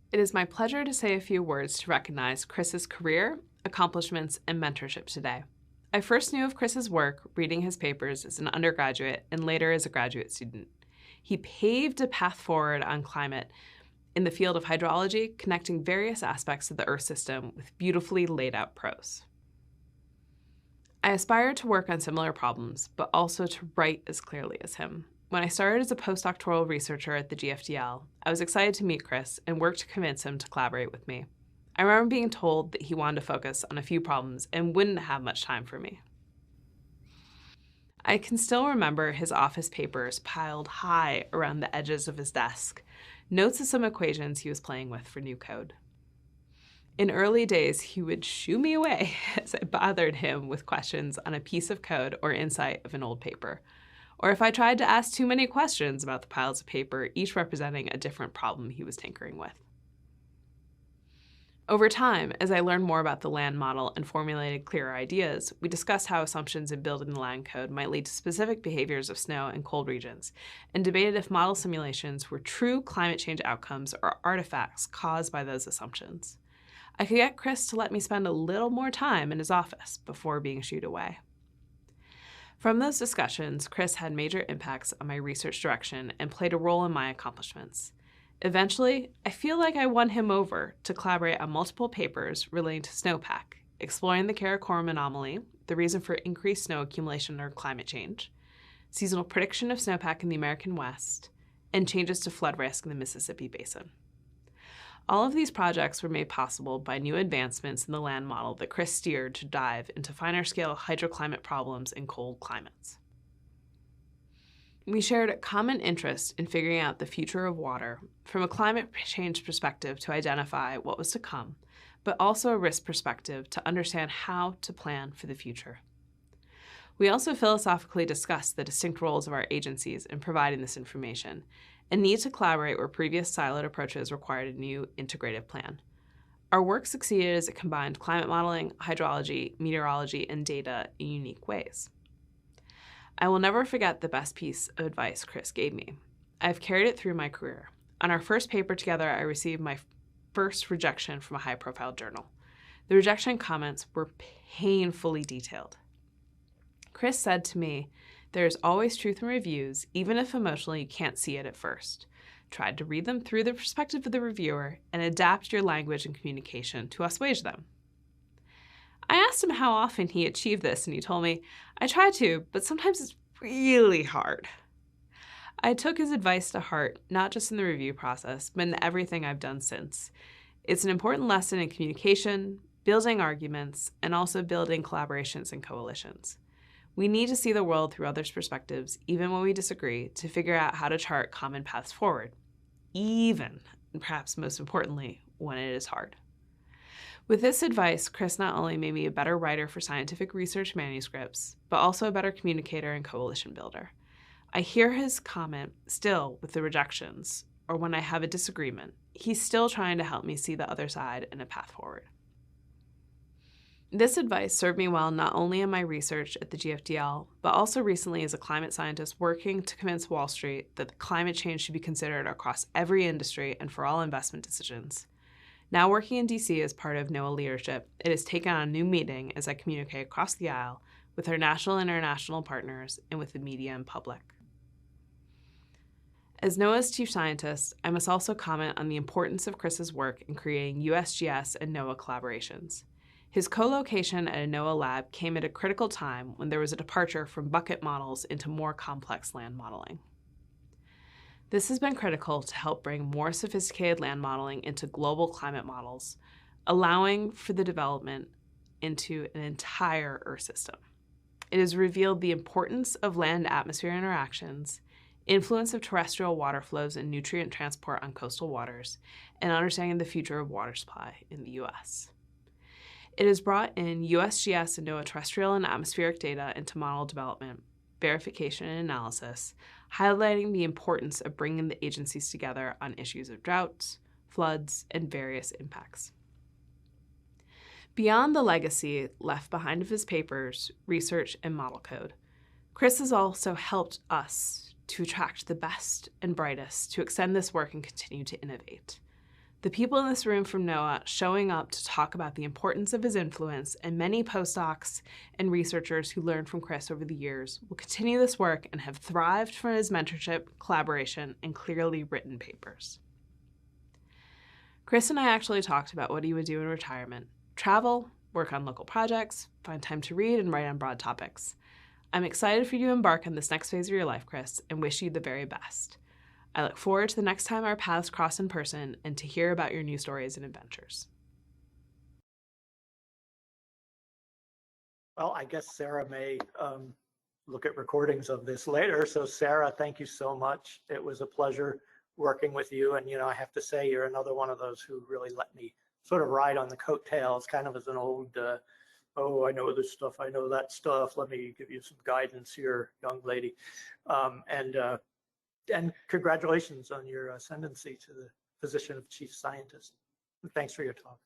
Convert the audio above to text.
It is my pleasure to say a few words to recognize Chris's career, accomplishments, and mentorship today. I first knew of Chris's work reading his papers as an undergraduate and later as a graduate student. He paved a path forward on climate in the field of hydrology, connecting various aspects of the Earth system with beautifully laid out prose. I aspired to work on similar problems, but also to write as clearly as him. When I started as a postdoctoral researcher at the GFDL, I was excited to meet Chris and work to convince him to collaborate with me. I remember being told that he wanted to focus on a few problems and wouldn't have much time for me. I can still remember his office papers piled high around the edges of his desk, notes of some equations he was playing with for new code. In early days, he would shoo me away as I bothered him with questions on a piece of code or insight of an old paper, or if I tried to ask too many questions about the piles of paper, each representing a different problem he was tinkering with. Over time, as I learned more about the land model and formulated clearer ideas, we discussed how assumptions in building the land code might lead to specific behaviors of snow and cold regions, and debated if model simulations were true climate change outcomes or artifacts caused by those assumptions. I could get Chris to let me spend a little more time in his office before being shooed away. From those discussions, Chris had major impacts on my research direction and played a role in my accomplishments. Eventually, I feel like I won him over to collaborate on multiple papers relating to snowpack, exploring the Karakoram anomaly, the reason for increased snow accumulation or climate change, seasonal prediction of snowpack in the American West, and changes to flood risk in the Mississippi Basin. All of these projects were made possible by new advancements in the land model that Chris steered to dive into finer-scale hydroclimate problems in cold climates. We shared a common interest in figuring out the future of water from a climate change perspective to identify what was to come, but also a risk perspective to understand how to plan for the future. We also philosophically discussed the distinct roles of our agencies in providing this information, and need to collaborate where previous siloed approaches required a new integrated plan. Our work succeeded as it combined climate modeling, hydrology, meteorology, and data in unique ways. I will never forget the best piece of advice Chris gave me. I've carried it through my career. On our first paper together, I received my first rejection from a high-profile journal. The rejection comments were painfully detailed. Chris said to me, "There is always truth in reviews, even if emotionally you can't see it at first. Try to read them through the perspective of the reviewer and adapt your language and communication to assuage them." I asked him how often he achieved this, and he told me, "I try to, but sometimes it's really hard." I took his advice to heart, not just in the review process, but in everything I've done since. It's an important lesson in communication, building arguments, and also building collaborations and coalitions. We need to see the world through others' perspectives, even when we disagree, to figure out how to chart common paths forward, even, and perhaps most importantly, when it is hard. With this advice, Chris not only made me a better writer for scientific research manuscripts, but also a better communicator and coalition builder. I hear his comment still with the rejections, or when I have a disagreement. He's still trying to help me see the other side and a path forward. This advice served me well not only in my research at the GFDL, but also recently as a climate scientist working to convince Wall Street that climate change should be considered across every industry and for all investment decisions. Now working in DC as part of NOAA leadership, it has taken on a new meaning as I communicate across the aisle with our national and international partners and with the media and public. As NOAA's chief scientist, I must also comment on the importance of Chris's work in creating USGS and NOAA collaborations. His co-location at a NOAA lab came at a critical time when there was a departure from bucket models into more complex land modeling. This has been critical to help bring more sophisticated land modeling into global climate models, allowing for the development into an entire Earth system. It has revealed the importance of land-atmosphere interactions, influence of terrestrial water flows and nutrient transport on coastal waters, and understanding the future of water supply in the U.S. It has brought in USGS and NOAA terrestrial and atmospheric data into model development, verification, and analysis, highlighting the importance of bringing the agencies together on issues of droughts, floods, and various impacts. Beyond the legacy left behind of his papers, research, and model code, Chris has also helped us to attract the best and brightest to extend this work and continue to innovate. The people in this room from NOAA showing up to talk about the importance of his influence and many postdocs and researchers who learned from Chris over the years will continue this work and have thrived from his mentorship, collaboration, and clearly written papers. Chris and I actually talked about what he would do in retirement: travel, work on local projects, find time to read, and write on broad topics. I'm excited for you to embark on this next phase of your life, Chris, and wish you the very best. I look forward to the next time our paths cross in person and to hear about your new stories and adventures. Well, I guess Sarah may look at recordings of this later. So Sarah, thank you so much. It was a pleasure working with you. And, I have to say, you're another one of those who really let me sort of ride on the coattails, kind of as an old, oh, I know this stuff, I know that stuff. Let me give you some guidance here, young lady. And congratulations on your ascendancy to the position of chief scientist. Thanks for your talk.